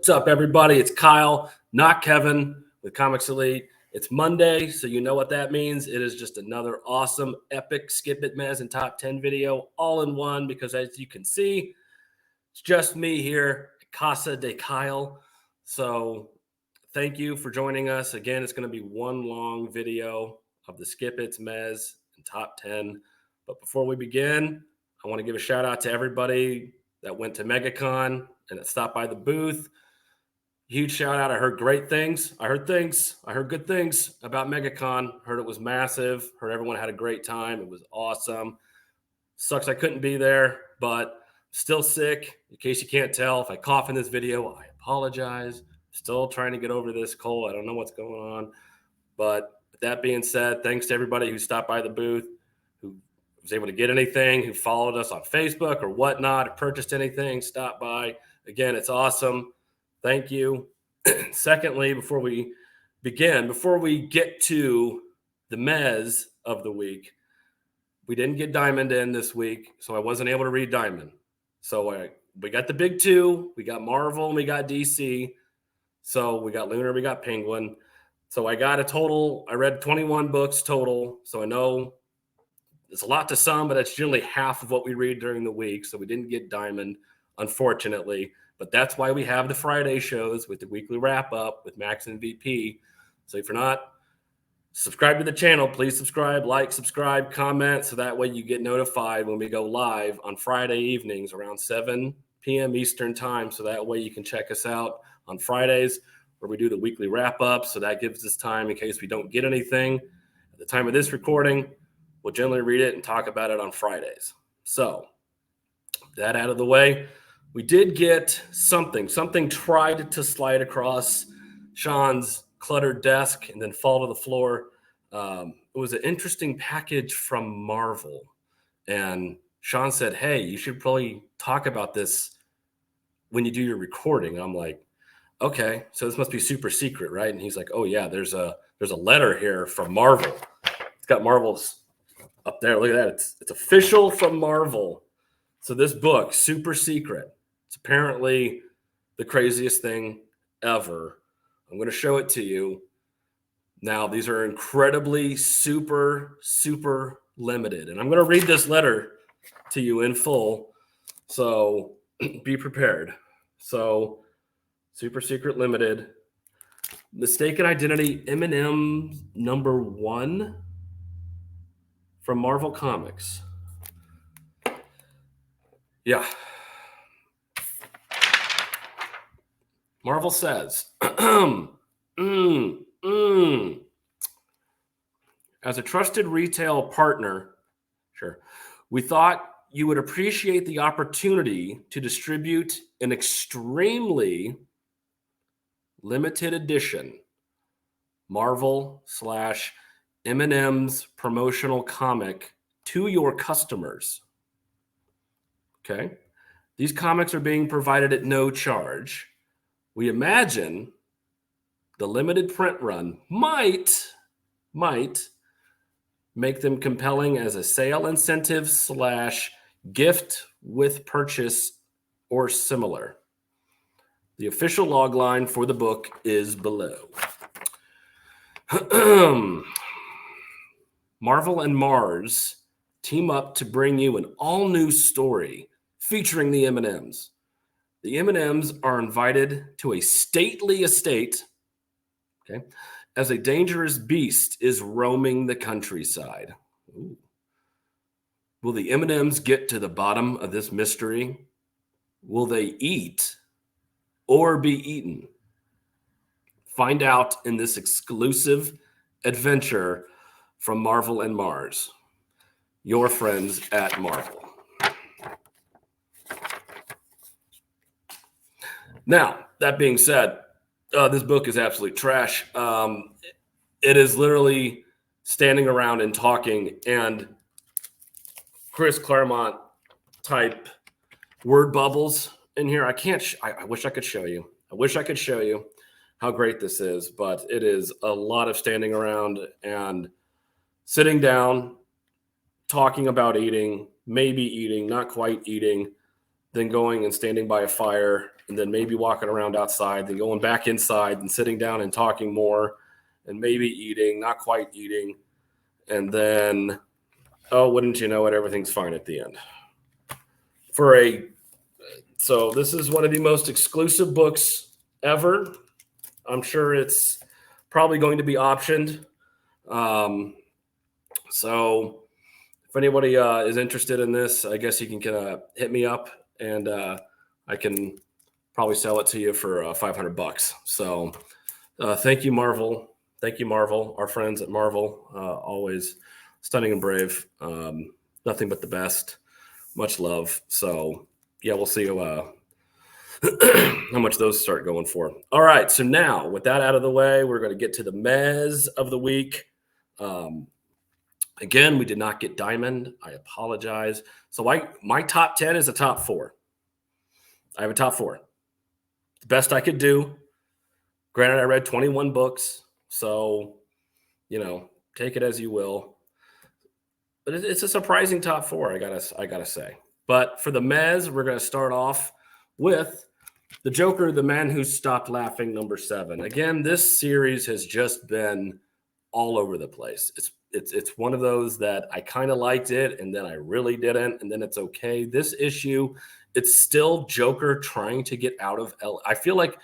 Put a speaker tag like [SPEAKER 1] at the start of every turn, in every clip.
[SPEAKER 1] What's up, everybody? It's Kyle, not Kevin, with Comics Elite. It's Monday, so you know what that means. It is just another awesome, epic Skip It Mez and Top 10 video all in one because, as you can see, it's just me here at Casa de Kyle. So thank you for joining us. Again, it's going to be one long video of the Skip It Mez and Top 10. But before we begin, I want to give a shout out to everybody that went to MegaCon and that stopped by the booth. Huge shout out. I heard great things. I heard good things about MegaCon. Heard it was massive. Heard everyone had a great time. It was awesome. Sucks I couldn't be there, but still sick. In case you can't tell, if I cough in this video, I apologize. Still trying to get over this cold. I don't know what's going on. But with that being said, thanks to everybody who stopped by the booth, who was able to get anything, who followed us on Facebook or whatnot, or purchased anything, stopped by. Again, it's awesome. Thank you. Secondly, before we get to the Mez of the week, we didn't get Diamond in this week, so I wasn't able to read Diamond. So we got the big two. We got Marvel and we got DC. So we got Lunar, we got Penguin. So I read 21 books total. So I know it's a lot to some, but that's generally half of what we read during the week. So we didn't get Diamond, unfortunately. But that's why we have the Friday shows with the weekly wrap-up with Max and VP. So if you're not subscribed to the channel, please subscribe, subscribe, comment, so that way you get notified when we go live on Friday evenings around 7 p.m. Eastern time. So that way you can check us out on Fridays where we do the weekly wrap-up. So that gives us time in case we don't get anything. At the time of this recording, we'll generally read it and talk about it on Fridays. So that out of the way. We did get something tried to slide across Sean's cluttered desk and then fall to the floor. It was an interesting package from Marvel. And Sean said, hey, you should probably talk about this when you do your recording. And I'm like, okay, so this must be super secret, right? And he's like, oh yeah, there's a letter here from Marvel. It's got Marvel's up there. Look at that. It's official from Marvel. So this book, super secret. It's apparently the craziest thing ever. I'm going to show it to you. Now, these are incredibly super, super limited. And I'm going to read this letter to you in full. So be prepared. So super secret limited. Mistaken Identity M&M #1 from Marvel Comics. Yeah. Marvel says, as a trusted retail partner, we thought you would appreciate the opportunity to distribute an extremely limited edition Marvel/M&M's promotional comic to your customers. Okay. These comics are being provided at no charge. We imagine the limited print run might make them compelling as a sale incentive / gift with purchase or similar. The official logline for the book is below. Marvel and Mars team up to bring you an all-new story featuring the M&Ms. The M&Ms are invited to a stately estate, okay, as a dangerous beast is roaming the countryside. Ooh. Will the M&Ms get to the bottom of this mystery? Will they eat or be eaten? Find out in this exclusive adventure from Marvel and Mars. Your friends at Marvel. Now, that being said, this book is absolute trash. It is literally standing around and talking and Chris Claremont type word bubbles in here. I wish I could show you. I wish I could show you how great this is, but it is a lot of standing around and sitting down, talking about eating, maybe eating, not quite eating, then going and standing by a fire and then maybe walking around outside, then going back inside and sitting down and talking more, and maybe eating, not quite eating. And then, oh, wouldn't you know it, everything's fine at the end. So this is one of the most exclusive books ever. I'm sure it's probably going to be optioned. So if anybody is interested in this, I guess you can hit me up, and I can probably sell it to you for $500. So thank you, Marvel. Thank you, Marvel. Our friends at Marvel, always stunning and brave. Nothing but the best. Much love. So yeah, we'll see how much those start going for. All right. So now with that out of the way, we're going to get to the mez of the week. Again, we did not get Diamond. I apologize. So my top 10 is a top 4. I have a top 4. The best I could do. Granted, I read 21 books. So, take it as you will. But it's a surprising top 4, I gotta say. But for the mez, we're going to start off with The Joker, the Man Who Stopped Laughing, number 7. Again, this series has just been all over the place. It's one of those that I kind of liked it, and then I really didn't, and then it's okay. This issue, it's still Joker trying to get out of L. I feel like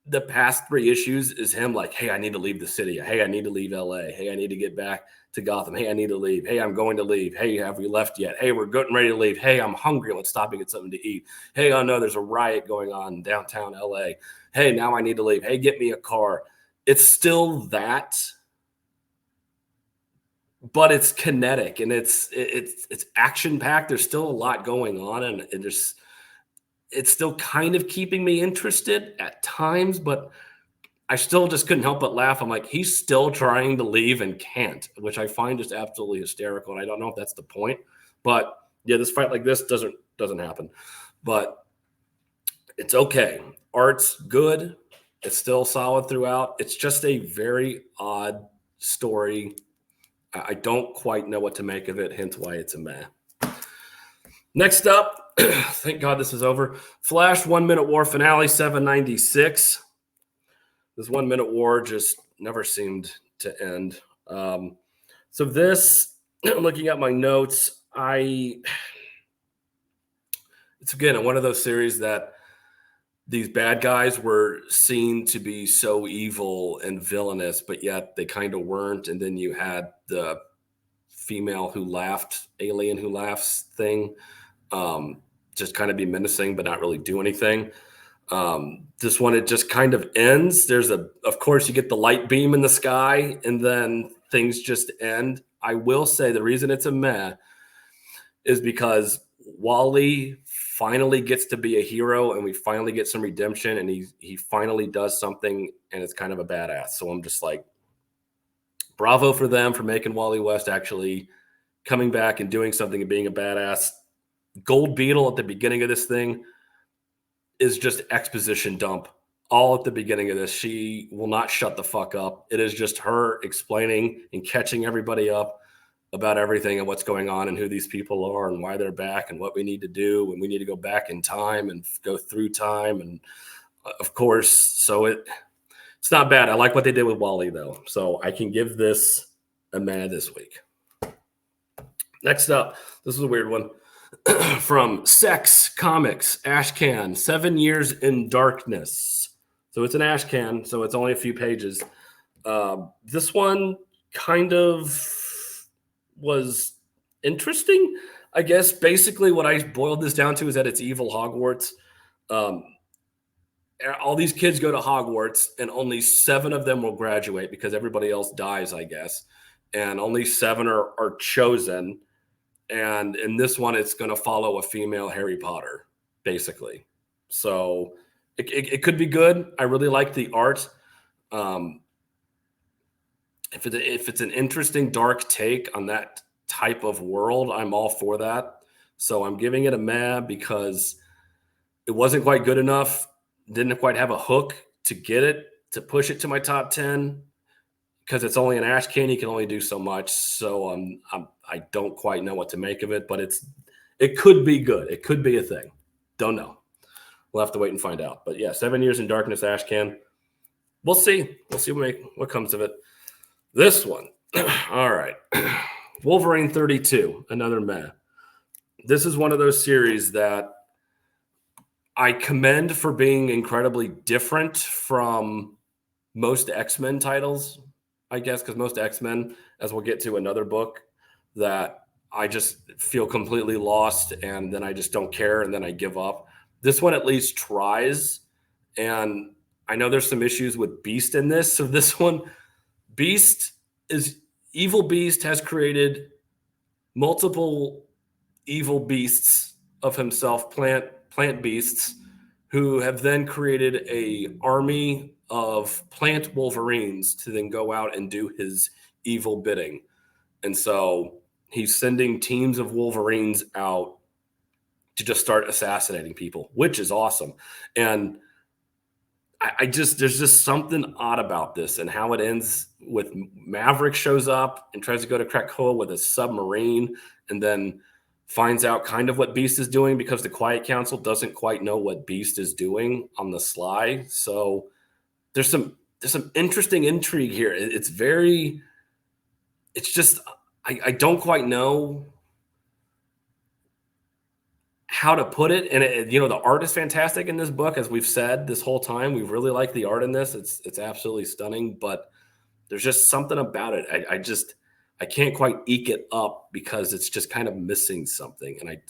[SPEAKER 1] the past 3 issues is him like, hey, I need to leave the city. Hey, I need to leave LA. Hey, I need to get back to Gotham. Hey, I need to leave. Hey, I'm going to leave. Hey, have we left yet? Hey, we're getting ready to leave. Hey, I'm hungry. Let's stop and get something to eat. Hey, oh no, there's a riot going on in downtown LA. Hey, now I need to leave. Hey, get me a car. It's still that, but it's kinetic and it's action packed. There's still a lot going on, and it's still kind of keeping me interested at times, but I still just couldn't help but laugh. I'm like, he's still trying to leave and can't, which I find just absolutely hysterical. And I don't know if that's the point, but yeah, this fight like this doesn't happen, but it's okay. Art's good. It's still solid throughout. It's just a very odd story. I don't quite know what to make of it, hence why it's a meh. Next up, thank God this is over. Flash 1 Minute War Finale 796. This 1 minute war just never seemed to end. So this, looking at my notes, it's again one of those series that these bad guys were seen to be so evil and villainous, but yet they kind of weren't. And then you had the female who laughed, alien who laughs thing, just kind of be menacing, but not really do anything. This one, it just kind of ends. Of course, you get the light beam in the sky, and then things just end. I will say the reason it's a meh is because Wally finally gets to be a hero, and we finally get some redemption, and he finally does something, and it's kind of a badass. So I'm just like, bravo for them for making Wally West actually coming back and doing something and being a badass. Gold Beetle at the beginning of this thing is just exposition dump all at the beginning of this. She will not shut the fuck up. It is just her explaining and catching everybody up about everything and what's going on and who these people are and why they're back and what we need to do. And we need to go back in time and go through time. And of course, so it's not bad. I like what they did with Wally though. So I can give this a meh this week. Next up, this is a weird one. From Sex Comics, Ashcan, 7 Years in Darkness. So it's an Ashcan, so it's only a few pages. This one kind of was interesting, I guess. Basically, what I boiled this down to is that it's evil Hogwarts. All these kids go to Hogwarts, and only 7 of them will graduate because everybody else dies, I guess. And only 7 are chosen. And in this one, it's going to follow a female Harry Potter, basically. So it could be good. I really like the art. If it's an interesting, dark take on that type of world, I'm all for that. So I'm giving it a meh because it wasn't quite good enough. Didn't quite have a hook to push it to my top 10. Because it's only an Ashcan, you can only do so much. So I don't quite know what to make of it, but it could be good. It could be a thing. Don't know. We'll have to wait and find out. But yeah, 7 Years in Darkness, Ashcan. We'll see. We'll see what comes of it. This one. All right. Wolverine 32, another meh. This is one of those series that I commend for being incredibly different from most X-Men titles, I guess, because most X-Men, as we'll get to another book, that I just feel completely lost and then I just don't care and then I give up. This one at least tries, and I know there's some issues with Beast in this. So this one, Evil Beast has created multiple evil beasts of himself, plant beasts, who have then created a army of plant Wolverines to then go out and do his evil bidding. And so he's sending teams of Wolverines out to just start assassinating people, which is awesome. And there's just something odd about this and how it ends with Maverick shows up and tries to go to Krakoa with a submarine and then finds out kind of what Beast is doing because the Quiet Council doesn't quite know what Beast is doing on the sly. So there's some interesting intrigue here. It's just, I don't quite know how to put it. And the art is fantastic in this book, as we've said this whole time. We really like the art in this. It's absolutely stunning, but there's just something about it. I can't quite eke it up because it's just kind of missing something. And I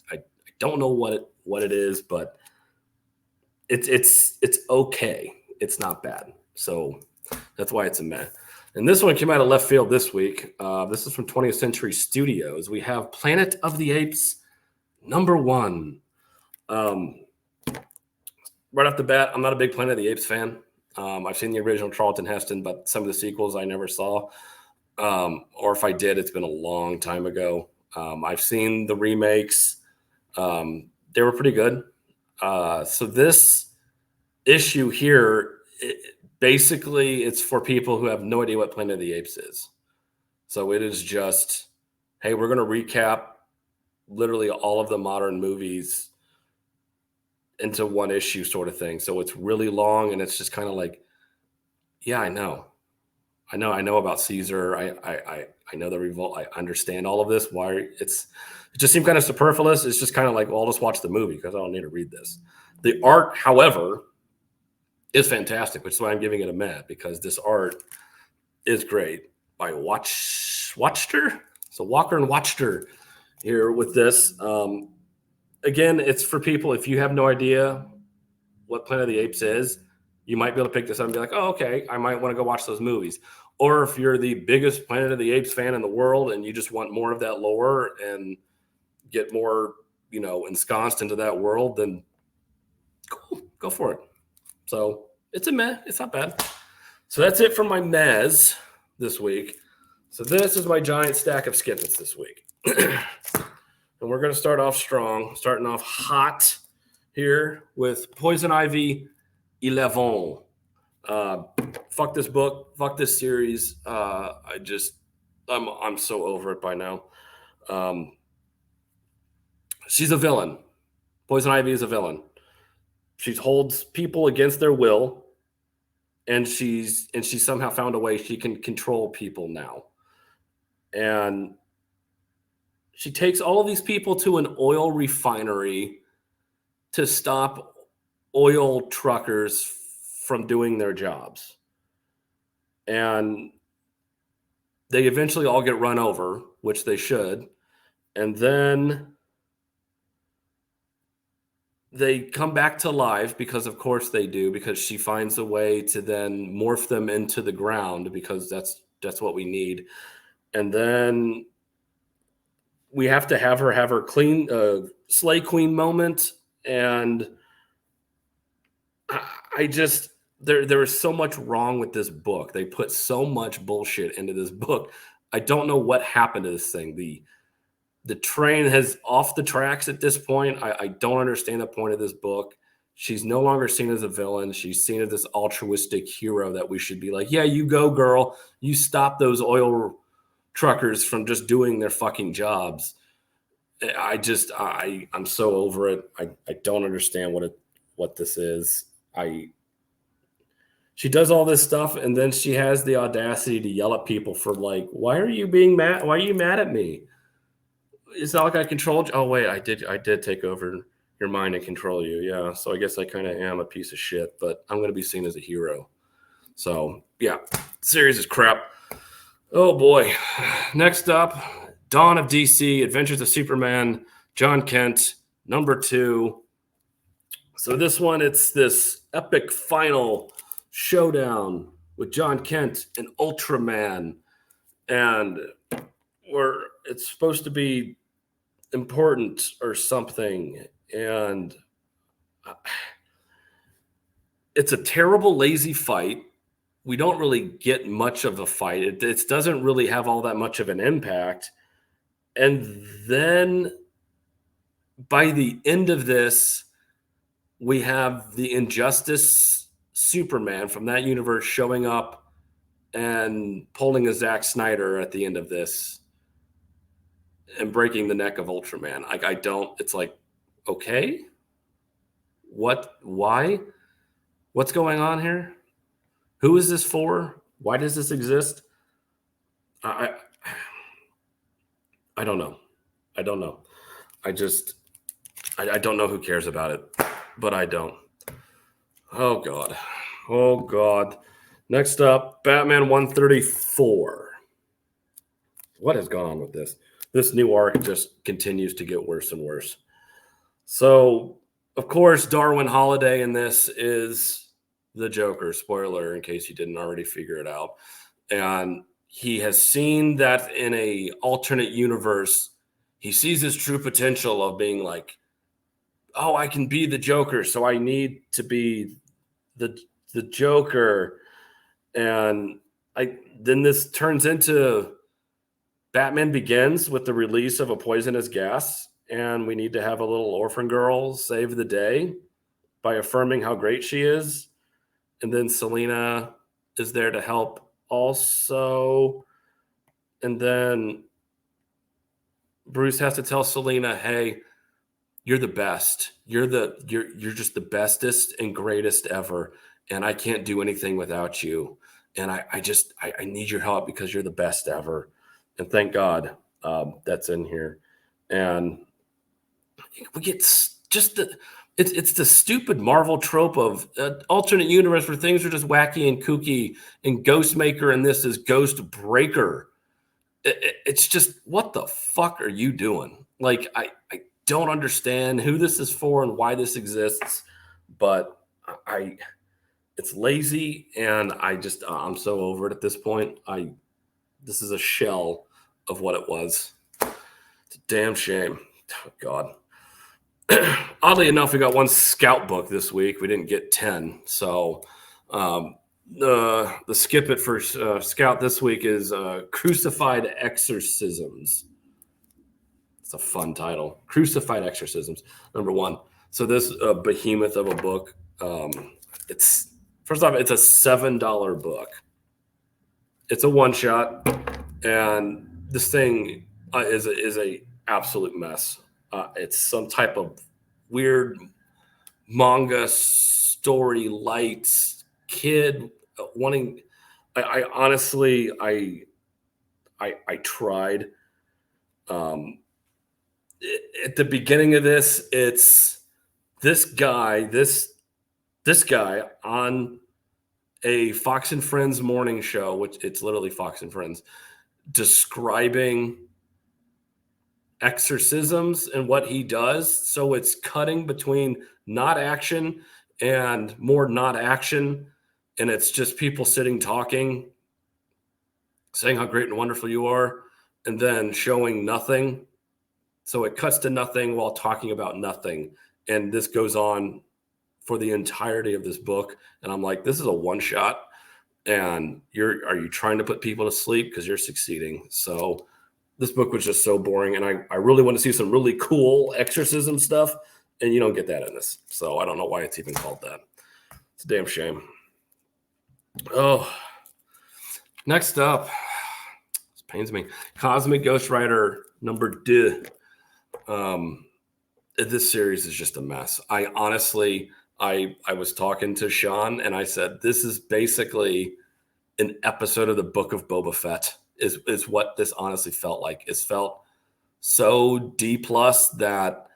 [SPEAKER 1] don't know what it is, but it's okay. It's not bad. So that's why it's a meh. And this one came out of left field this week. This is from 20th Century Studios. We have Planet of the Apes #1. Right off the bat, I'm not a big Planet of the Apes fan. I've seen the original Charlton Heston, but some of the sequels I never saw. Or if I did, it's been a long time ago. I've seen the remakes. They were pretty good. So this issue here, basically, it's for people who have no idea what Planet of the Apes is. So it is just, hey, we're going to recap literally all of the modern movies into one issue sort of thing. So it's really long, and it's just kind of like, yeah, I know about Caesar. I know the revolt. I understand all of this. It just seemed kind of superfluous. It's just kind of like, well, I'll just watch the movie because I don't need to read this. The art, however, is fantastic, which is why I'm giving it a meh, because this art is great by Watchter. So Walker and Watchter here with this. Again, it's for people, if you have no idea what Planet of the Apes is, you might be able to pick this up and be like, oh, okay, I might want to go watch those movies. Or if you're the biggest Planet of the Apes fan in the world and you just want more of that lore and get more, ensconced into that world, then cool, go for it. So it's a meh. It's not bad. So that's it for my mehs this week. So this is my giant stack of skippets this week. And we're going to start off strong, starting off hot here with Poison Ivy 11. Fuck this book. Fuck this series. I'm so over it by now. She's a villain. Poison Ivy is a villain. She holds people against their will, and she somehow found a way she can control people now. And she takes all of these people to an oil refinery to stop oil truckers from doing their jobs. And they eventually all get run over, which they should. And then they come back to life because, of course, they do, because she finds a way to then morph them into the ground, because that's what we need. And then we have to have her clean Slay Queen moment. And there is so much wrong with this book. They put so much bullshit into this book. I don't know what happened to this thing. The train has off the tracks at this point. I don't understand the point of this book. She's no longer seen as a villain. She's seen as this altruistic hero that we should be like, yeah, you go, girl. You stop those oil truckers from just doing their fucking jobs. I'm so over it. I don't understand what this is. She does all this stuff, and then she has the audacity to yell at people for like, why are you being mad? Why are you mad at me? It's not like I controlled you. Oh, wait, I did take over your mind and control you. Yeah, so I guess I kind of am a piece of shit, but I'm going to be seen as a hero. So, yeah, series is crap. Oh, boy. Next up, Dawn of DC, Adventures of Superman, John Kent, #2. So this one, it's this epic final showdown with John Kent and Ultraman. And it's supposed to be important or something. And it's a terrible, lazy fight. We don't really get much of a fight. It doesn't really have all that much of an impact. And then by the end of this, we have the Injustice Superman from that universe showing up and pulling a Zack Snyder at the end of this and breaking the neck of Ultraman. It's like, okay, why? What's going on here? Who is this for? Why does this exist? I don't know. I don't know. I don't know who cares about it, but I don't. Oh, God. Oh, God. Next up, Batman 134. What has gone on with this? This new arc just continues to get worse and worse. So, of course, Darwin Holiday in this is the Joker. Spoiler, in case you didn't already figure it out. And he has seen that in a alternate universe, he sees his true potential of being like, oh, I can be the Joker, so I need to be the Joker. And then this turns into Batman Begins with the release of a poisonous gas, and we need to have a little orphan girl save the day by affirming how great she is. And then Selina is there to help also. And then Bruce has to tell Selina, hey, you're the best. You're just the bestest and greatest ever. And I can't do anything without you. And I need your help because you're the best ever. And thank God that's in here. And we get just it's the stupid Marvel trope of alternate universe where things are just wacky and kooky, and Ghostmaker and this is Ghost Breaker. It's just, what the fuck are you doing? Like, I don't understand who this is for and why this exists, but it's lazy, and I'm so over it at this point. This is a shell of what it was. It's a damn shame. Oh, God. Oddly enough, we got one Scout book this week. We didn't get 10. So the skip it for Scout this week is Crucified Exorcisms. It's a fun title. Crucified Exorcisms, #1. So this behemoth of a book, it's a $7 book. It's a one-shot, and this thing is a absolute mess. It's some type of weird manga story light kid wanting. I honestly tried. At the beginning of this, it's this guy on a Fox and Friends morning show, which it's literally Fox and Friends, describing exorcisms and what he does. So it's cutting between not action and more not action. And it's just people sitting, talking, saying how great and wonderful you are, and then showing nothing. So it cuts to nothing while talking about nothing. And this goes on for the entirety of this book. And I'm like, this is a one shot. And are you trying to put people to sleep? Because you're succeeding. So this book was just so boring. And I really want to see some really cool exorcism stuff. And you don't get that in this. So I don't know why it's even called that. It's a damn shame. Oh, next up. This pains me. Cosmic Ghost Rider #2. This series is just a mess. I honestly I was talking to Sean and I said, this is basically an episode of the Book of Boba Fett is what this honestly felt like. It felt so D+ that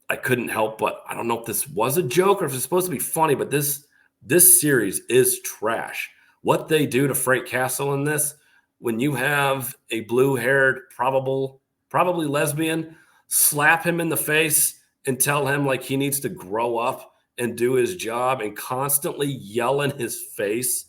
[SPEAKER 1] I couldn't help but, I don't know if this was a joke or if it's supposed to be funny, but this series is trash. What they do to Frank Castle in this, when you have a blue-haired, probably lesbian, slap him in the face and tell him like he needs to grow up and do his job and constantly yell in his face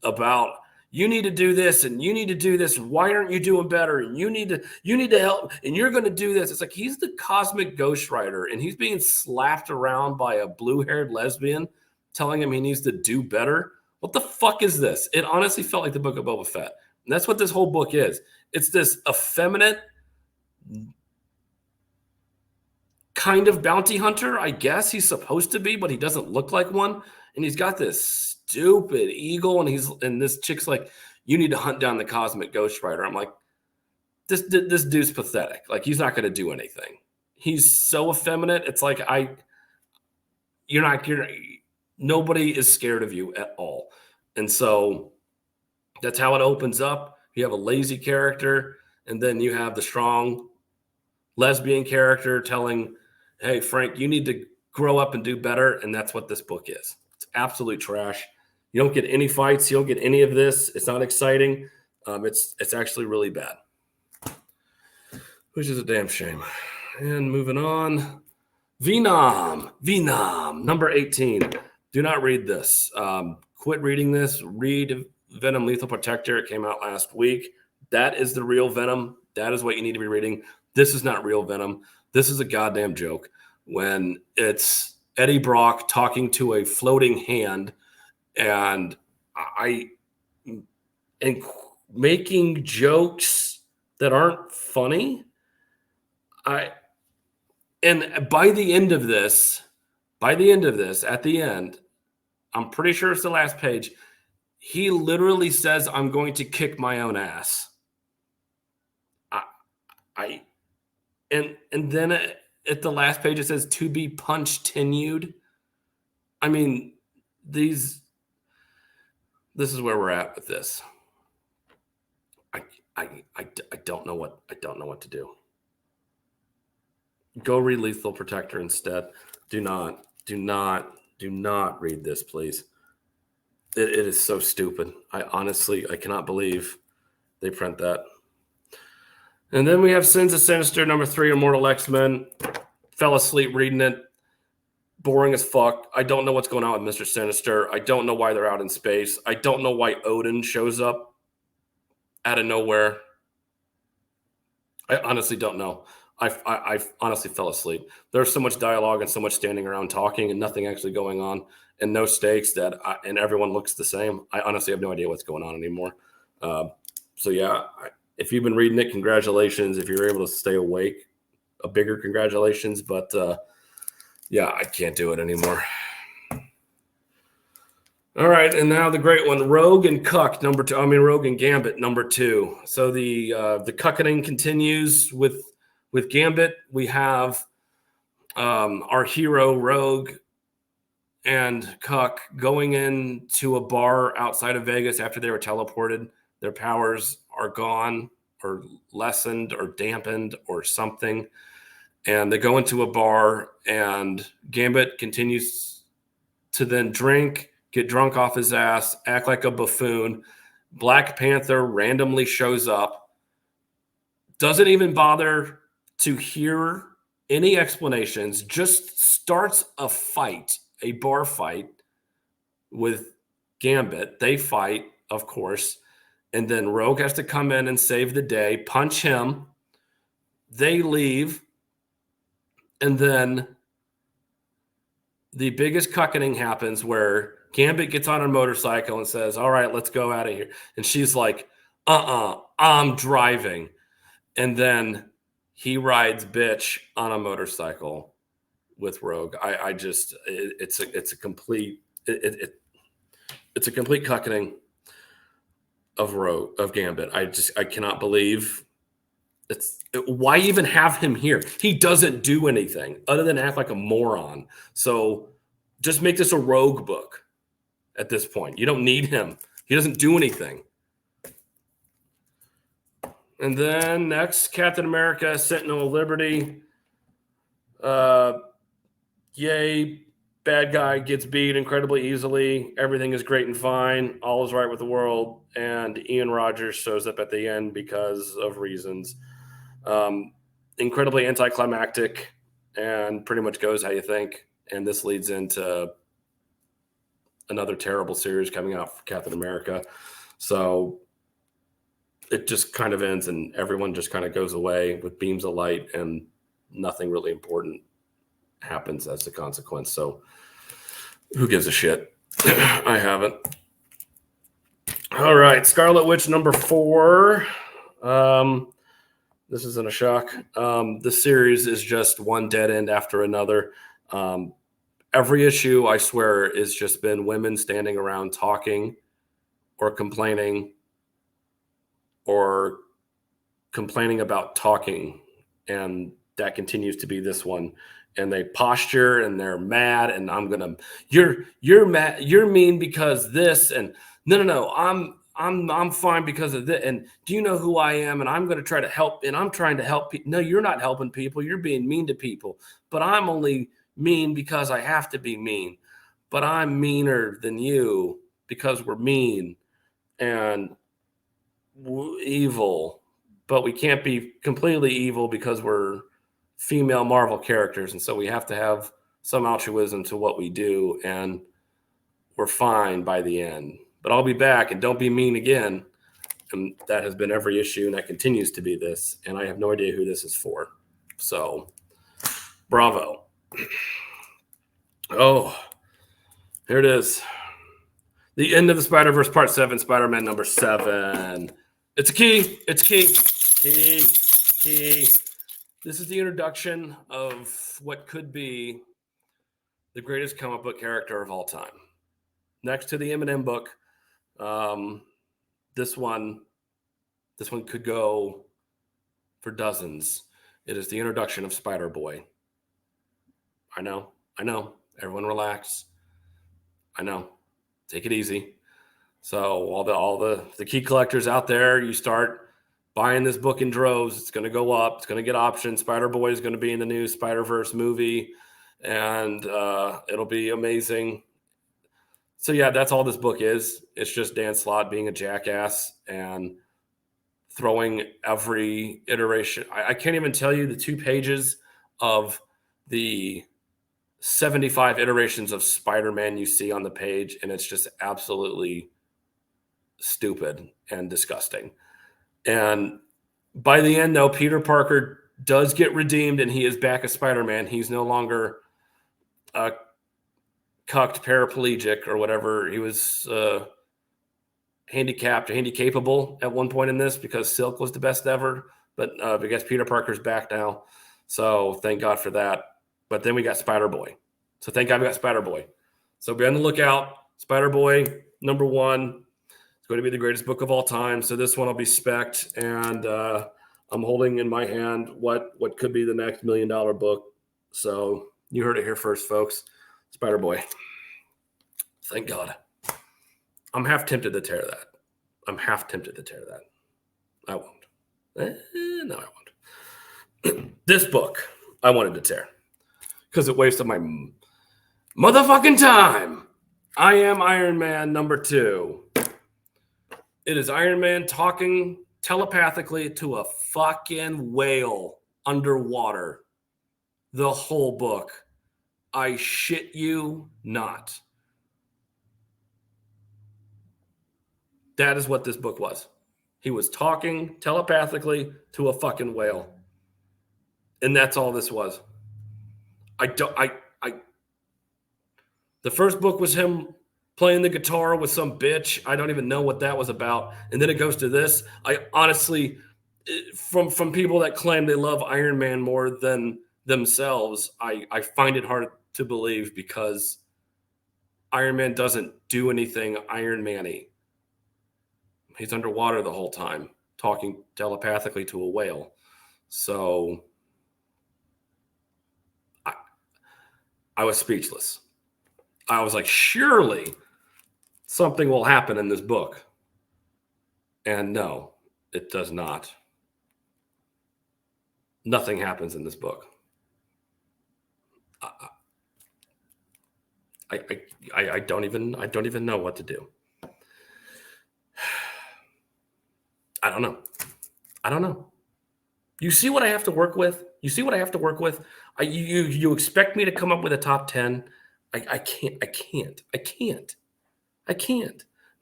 [SPEAKER 1] about you need to do this and you need to do this. And why aren't you doing better? And you need to help and you're going to do this. It's like he's the cosmic ghostwriter and he's being slapped around by a blue-haired lesbian telling him he needs to do better. What the fuck is this? It honestly felt like the Book of Boba Fett. And that's what this whole book is. It's this effeminate kind of bounty hunter, I guess he's supposed to be, but he doesn't look like one. And he's got this stupid eagle, and this chick's like, you need to hunt down the cosmic ghostwriter. I'm like, this dude's pathetic. Like, he's not going to do anything. He's so effeminate. It's like, nobody is scared of you at all. And so that's how it opens up. You have a lazy character, and then you have the strong lesbian character telling, hey, Frank, you need to grow up and do better. And that's what this book is. It's absolute trash. You don't get any fights. You don't get any of this. It's not exciting. It's actually really bad, which is a damn shame. And moving on, Venom, number 18. Do not read this. Quit reading this. Read Venom Lethal Protector. It came out last week. That is the real Venom. That is what you need to be reading. This is not real Venom. This is a goddamn joke. When it's Eddie Brock talking to a floating hand and making jokes that aren't funny. And by the end of this, at the end, I'm pretty sure it's the last page, he literally says, I'm going to kick my own ass. And then at the last page, it says to be punched-tinued. I mean, this is where we're at with this. I don't know what to do. Go read Lethal Protector instead. Do not read this, please. It is so stupid. I cannot believe they print that. And then we have Sins of Sinister, number 3, Immortal X-Men. Fell asleep reading it. Boring as fuck. I don't know what's going on with Mr. Sinister. I don't know why they're out in space. I don't know why Odin shows up out of nowhere. I honestly don't know. I honestly fell asleep. There's so much dialogue and so much standing around talking and nothing actually going on and no stakes and everyone looks the same. I honestly have no idea what's going on anymore. So yeah, if you've been reading it, congratulations. If you're able to stay awake, a bigger congratulations. But yeah, I can't do it anymore. All right, and now the great one, Rogue and Cuck, Rogue and Gambit, number 2. So the cuckening continues with Gambit. We have our hero Rogue and Cuck going into a bar outside of Vegas after they were teleported. Their powers are gone or lessened or dampened or something. And they go into a bar and Gambit continues to then drink, get drunk off his ass, act like a buffoon. Black Panther randomly shows up, doesn't even bother to hear any explanations, just starts a fight, a bar fight with Gambit. They fight, of course, and then Rogue has to come in and save the day, punch him. They leave, and then the biggest cuckening happens where Gambit gets on her motorcycle and says, all right, let's go out of here. And she's like, I'm driving. And then he rides bitch on a motorcycle with Rogue. It's a complete cuckening of Gambit. I cannot believe Why even have him here? He doesn't do anything other than act like a moron. So just make this a rogue book at this point. You don't need him. He doesn't do anything. And then next, Captain America, Sentinel of Liberty. Yay, bad guy gets beat incredibly easily. Everything is great and fine. All is right with the world. And Ian Rogers shows up at the end because of reasons. Incredibly anticlimactic and pretty much goes how you think. And this leads into another terrible series coming out for Captain America. So it just kind of ends and everyone just kind of goes away with beams of light and nothing really important happens as a consequence. So who gives a shit? I haven't. All right. Scarlet Witch number 4. This isn't a shock. The series is just one dead end after another. Every issue, I swear, has just been women standing around talking or complaining about talking. And that continues to be this one. And they posture and they're mad. And you're mad. You're mean because this. And no. I'm fine because of this. And do you know who I am? And I'm going to try to help. And I'm trying to help people. No, you're not helping people. You're being mean to people. But I'm only mean because I have to be mean. But I'm meaner than you because we're mean and evil. But we can't be completely evil because we're female Marvel characters. And so we have to have some altruism to what we do. And we're fine by the end. But I'll be back and don't be mean again. And that has been every issue, and that continues to be this. And I have no idea who this is for. So, bravo. Oh, here it is. The end of the SpiderVerse Part 7, Spider-Man number 7. It's a key. It's key. Key. This is the introduction of what could be the greatest comic book character of all time. Next to the Eminem book, this one could go for dozens. It is the introduction of SpiderBoy. I know. Everyone relax. I know. Take it easy. So all the key collectors out there, you start buying this book in droves. It's going to go up. It's going to get options. SpiderBoy is going to be in the new SpiderVerse movie, and it'll be amazing. So yeah, that's all this book is. It's just Dan Slott being a jackass and throwing every iteration. I can't even tell you the 2 pages of the 75 iterations of Spider-Man you see on the page, and it's just absolutely stupid and disgusting. And by the end, though, Peter Parker does get redeemed, and he is back as Spider-Man. He's no longer a cucked paraplegic or whatever. He was handicapped or handicapable at one point in this because Silk was the best ever. But I guess Peter Parker's back now. So thank God for that. But then we got SpiderBoy. So thank God we got SpiderBoy. So be on the lookout. SpiderBoy, number 1. It's going to be the greatest book of all time. So this one will be spec'd. And I'm holding in my hand what could be the next $1 million book. So you heard it here first, folks. SpiderBoy. Thank God. I'm half tempted to tear that. I won't. No, I won't. This book I wanted to tear because it wasted my motherfucking time. I Am Iron Man number 2. It is Iron Man talking telepathically to a fucking whale underwater. The whole book. I shit you not. That is what this book was. He was talking telepathically to a fucking whale. And that's all this was. The first book was him playing the guitar with some bitch. I don't even know what that was about. And then it goes to this. I honestly, from people that claim they love Iron Man more than themselves, I find it hard to believe because Iron Man doesn't do anything Iron Man-y. He's underwater the whole time, talking telepathically to a whale. So I was speechless. I was like, surely something will happen in this book. And no, it does not. Nothing happens in this book. I don't even know what to do. I don't know. You see what I have to work with? You expect me to come up with a top 10? I can't.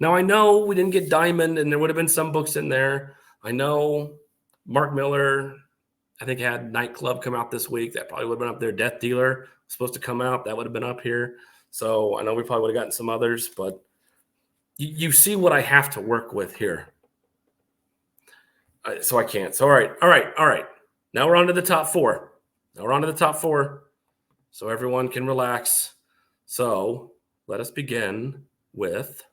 [SPEAKER 1] Now I know we didn't get Diamond, and there would have been some books in there. I know Mark Miller, I think, had Nightclub come out this week. That probably would have been up there. Death Dealer was supposed to come out. That would have been up here. So I know we probably would have gotten some others, but you see what I have to work with here. So I can't. So all right. Now we're on to the top four. So everyone can relax. So let us begin with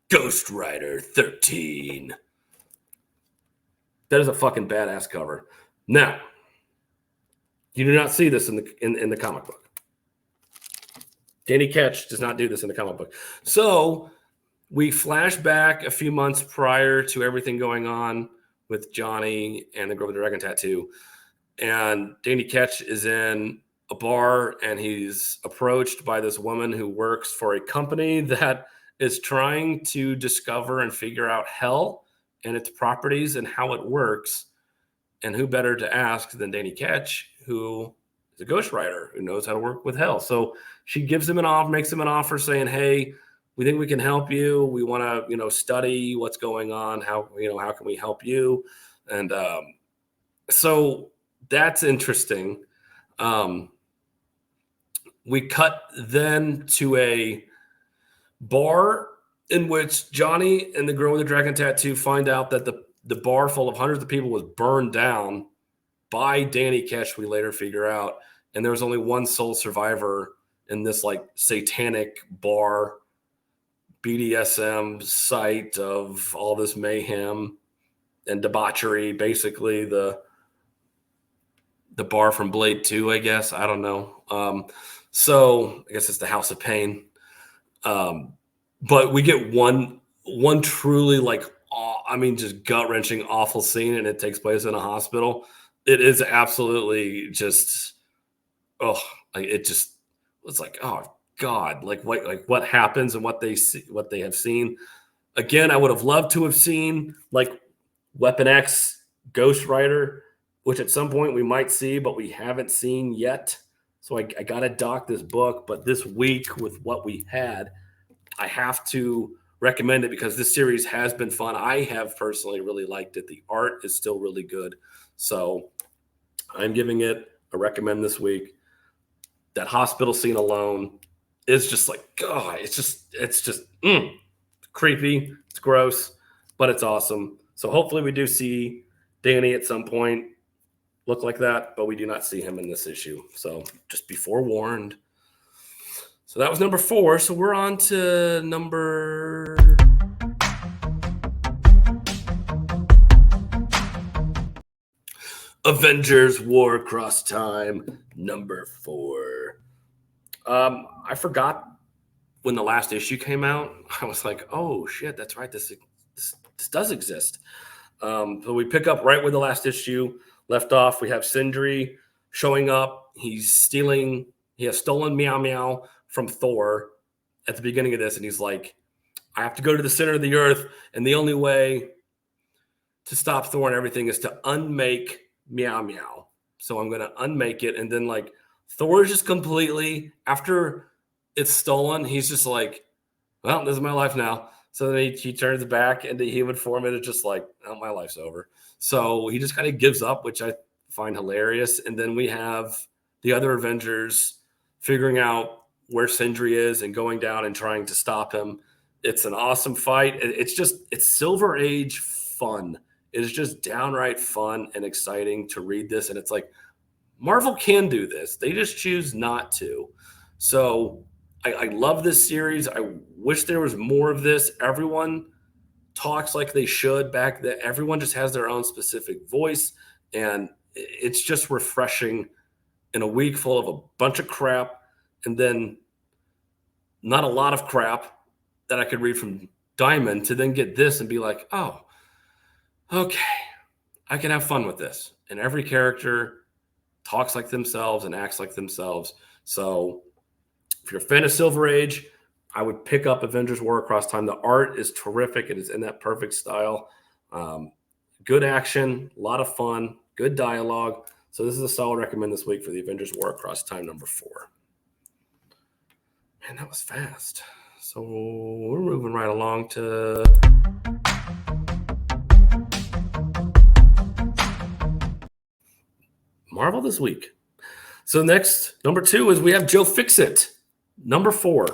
[SPEAKER 1] Ghost Rider 13. That is a fucking badass cover. Now, you do not see this in the comic book. Danny Ketch does not do this in the comic book. So we flash back a few months prior to everything going on with Johnny and the girl with the dragon tattoo. And Danny Ketch is in a bar, and he's approached by this woman who works for a company that is trying to discover and figure out hell and its properties and how it works. And who better to ask than Danny Ketch, who is a ghostwriter who knows how to work with hell. So she gives him makes him an offer saying, hey, we think we can help you. We want to, study what's going on. How can we help you? And so that's interesting. We cut then to a bar in which Johnny and the girl with the dragon tattoo find out that the bar full of hundreds of people was burned down by Danny Ketch, we later figure out. And there was only one sole survivor in this like satanic bar BDSM site of all this mayhem and debauchery, basically the bar from Blade 2, I guess. I don't know. So I guess it's the House of Pain. But we get one truly just gut-wrenching, awful scene, and it takes place in a hospital. It is absolutely just, it's like, oh God, what happens and what they have seen. Again, I would have loved to have seen like Weapon X, Ghost Rider, which at some point we might see, but we haven't seen yet. So I got to dock this book, but this week with what we had, I have to recommend it because this series has been fun. I have personally really liked it. The art is still really good. So I'm giving it a recommend this week. That hospital scene alone is just like, God, it's just creepy. It's gross, but it's awesome. So hopefully we do see Danny at some point look like that, but we do not see him in this issue. So just be forewarned. So that was number 4. So we're on to number... Avengers Warcross time, number 4. I forgot when the last issue came out. I was like, oh shit, that's right. This does exist. So we pick up right where the last issue left off. We have Sindri showing up. He has stolen Meow Meow from Thor at the beginning of this. And he's like, I have to go to the center of the earth. And the only way to stop Thor and everything is to unmake Meow Meow. So I'm going to unmake it. And then like Thor is just completely, after it's stolen, he's just like, well, this is my life now. So then he turns back into human form and it's just like, oh, my life's over. So he just kind of gives up, which I find hilarious. And then we have the other Avengers figuring out where Sindri is and going down and trying to stop him. It's an awesome fight. It's Silver Age fun. It is just downright fun and exciting to read this. And it's like, Marvel can do this. They just choose not to. So I love this series. I wish there was more of this. Everyone talks like they should back then. Everyone just has their own specific voice, and it's just refreshing in a week full of a bunch of crap and then not a lot of crap that I could read from Diamond to then get this and be like, oh, okay, I can have fun with this. And every character talks like themselves and acts like themselves. So if you're a fan of Silver Age, I would pick up Avengers Warcross Time. The art is terrific. It is in that perfect style. Good action, a lot of fun, good dialogue. So this is a solid recommend this week for the Avengers Warcross Time number 4. Man, that was fast. So we're moving right along to Marvel this week. So next, number 2 is we have Joe Fixit. Number 4.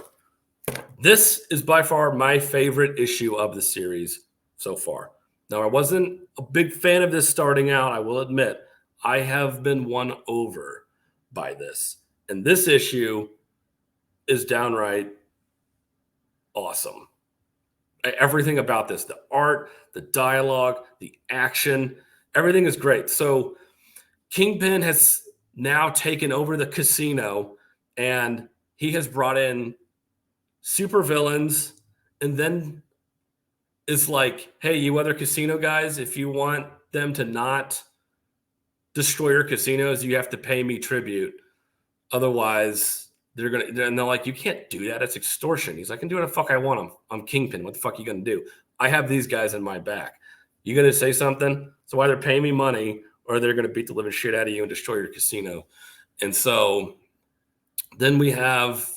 [SPEAKER 1] This is by far my favorite issue of the series so far. Now, I wasn't a big fan of this starting out, I will admit. I have been won over by this. And this issue is downright awesome. Everything about this, the art, the dialogue, the action, everything is great. So Kingpin has now taken over the casino, and he has brought in supervillains, and then is like, hey, you other casino guys, if you want them to not destroy your casinos, you have to pay me tribute. Otherwise, they're like, you can't do that. It's extortion. He's like, I can do what the fuck I want. I'm Kingpin. What the fuck are you gonna do? I have these guys in my back. You gonna say something? So either pay me money or they're gonna beat the living shit out of you and destroy your casino. And so then we have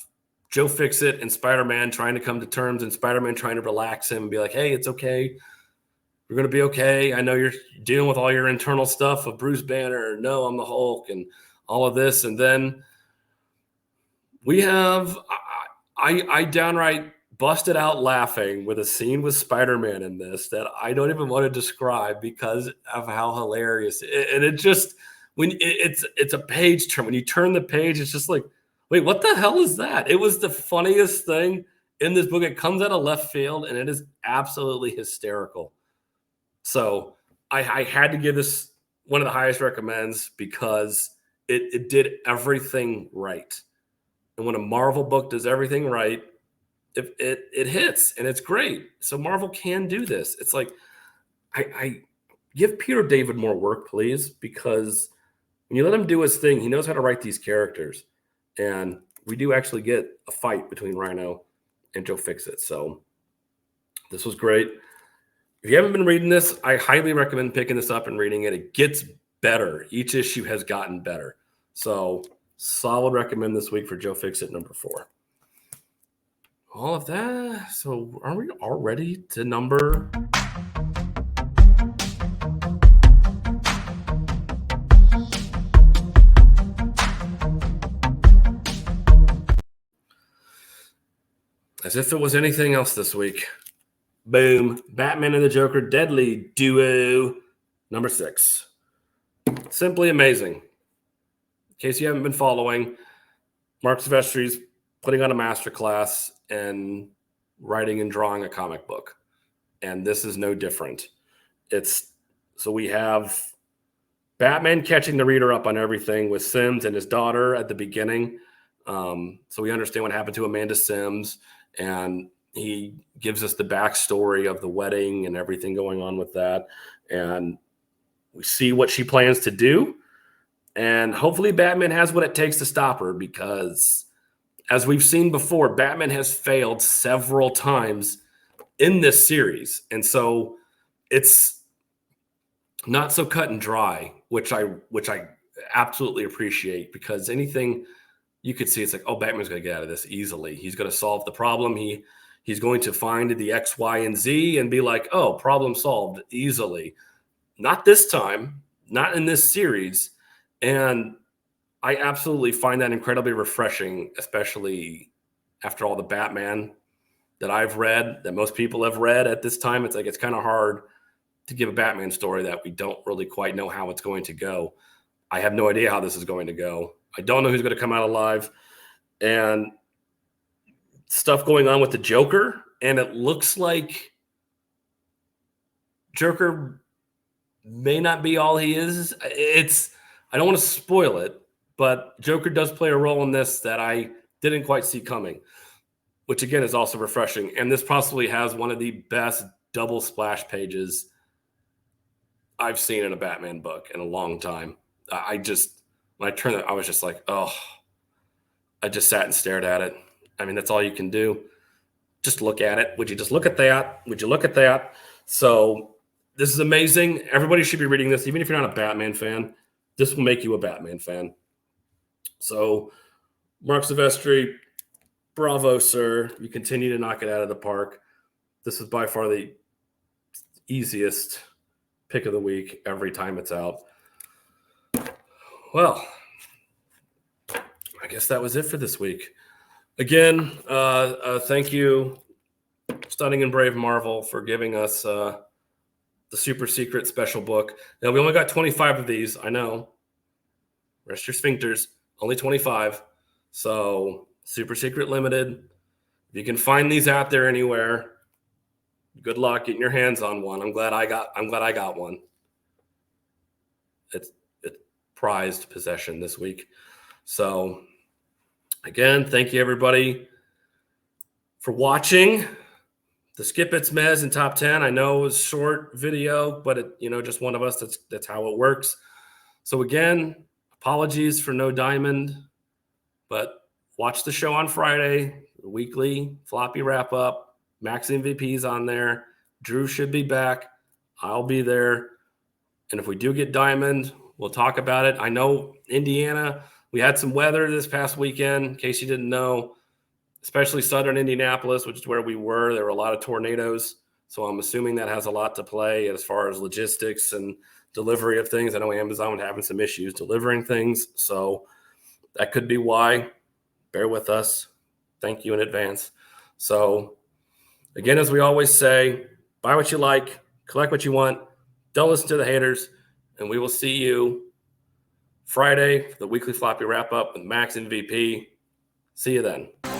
[SPEAKER 1] Joe Fixit and Spider-Man trying to come to terms, and Spider-Man trying to relax him and be like, hey, it's okay. We're going to be okay. I know you're dealing with all your internal stuff of Bruce Banner. No, I'm the Hulk and all of this. And then we have, I downright busted out laughing with a scene with Spider-Man in this that I don't even want to describe because of how hilarious. And it just, it's a page turn. When you turn the page, it's just like, wait, what the hell is that? It was the funniest thing in this book. It comes out of left field, and it is absolutely hysterical. So I had to give this one of the highest recommends because it did everything right. And when a Marvel book does everything right, it hits, and it's great. So Marvel can do this. It's like, I give Peter David more work, please, because when you let him do his thing, he knows how to write these characters. And we do actually get a fight between Rhino and Joe Fixit. So this was great. If you haven't been reading this, I highly recommend picking this up and reading it. It gets better. Each issue has gotten better. So solid recommend this week for Joe Fixit number 4. All of that. So are we already to number... As if it was anything else this week. Boom. Batman and the Joker Deadly Duo number 6. Simply amazing. In case you haven't been following, Mark Silvestri's putting on a masterclass and writing and drawing a comic book. And this is no different. So we have Batman catching the reader up on everything with Sims and his daughter at the beginning. So we understand what happened to Amanda Sims. And he gives us the backstory of the wedding and everything going on with that. And we see what she plans to do. And hopefully Batman has what it takes to stop her, because as we've seen before, Batman has failed several times in this series. And so it's not so cut and dry, which I absolutely appreciate, because anything you could see, it's like, oh, Batman's going to get out of this easily. He's going to solve the problem. He's going to find the X, Y, and Z and be like, oh, problem solved easily. Not this time, not in this series. And I absolutely find that incredibly refreshing, especially after all the Batman that I've read, that most people have read at this time. It's like, it's kind of hard to give a Batman story that we don't really quite know how it's going to go. I have no idea how this is going to go. I don't know who's going to come out alive. And stuff going on with the Joker, and it looks like Joker may not be all he is. I don't want to spoil it, but Joker does play a role in this that I didn't quite see coming, which again is also refreshing. And this possibly has one of the best double splash pages I've seen in a Batman book in a long time. When I turned it, I was just like, oh, I just sat and stared at it. I mean, that's all you can do. Just look at it. Would you just look at that? Would you look at that? So this is amazing. Everybody should be reading this. Even if you're not a Batman fan, this will make you a Batman fan. So Mark Silvestri, bravo, sir. You continue to knock it out of the park. This is by far the easiest pick of the week every time it's out. Well, I guess that was it for this week. Again, thank you, Stunning and Brave Marvel, for giving us the super secret special book. Now, we only got 25 of these. I know. Rest your sphincters. Only 25. So super secret limited. If you can find these out there anywhere, good luck getting your hands on one. I'm glad I got one. It's prized possession this week. So again, thank you everybody for watching the Skip It's Mez in Top 10. I know it was a short video, but just one of us, that's how it works. So again, apologies for no diamond, but watch the show on Friday, the weekly floppy wrap up. Max MVP's on there. Drew should be back. I'll be there. And if we do get diamond, we'll talk about it. I know Indiana, we had some weather this past weekend, in case you didn't know, especially southern Indianapolis, which is where we were. There were a lot of tornadoes. So I'm assuming that has a lot to play as far as logistics and delivery of things. I know Amazon was having some issues delivering things. So that could be why. Bear with us. Thank you in advance. So again, as we always say, buy what you like, collect what you want. Don't listen to the haters. And we will see you Friday for the weekly floppy wrap up with Max MVP. See you then.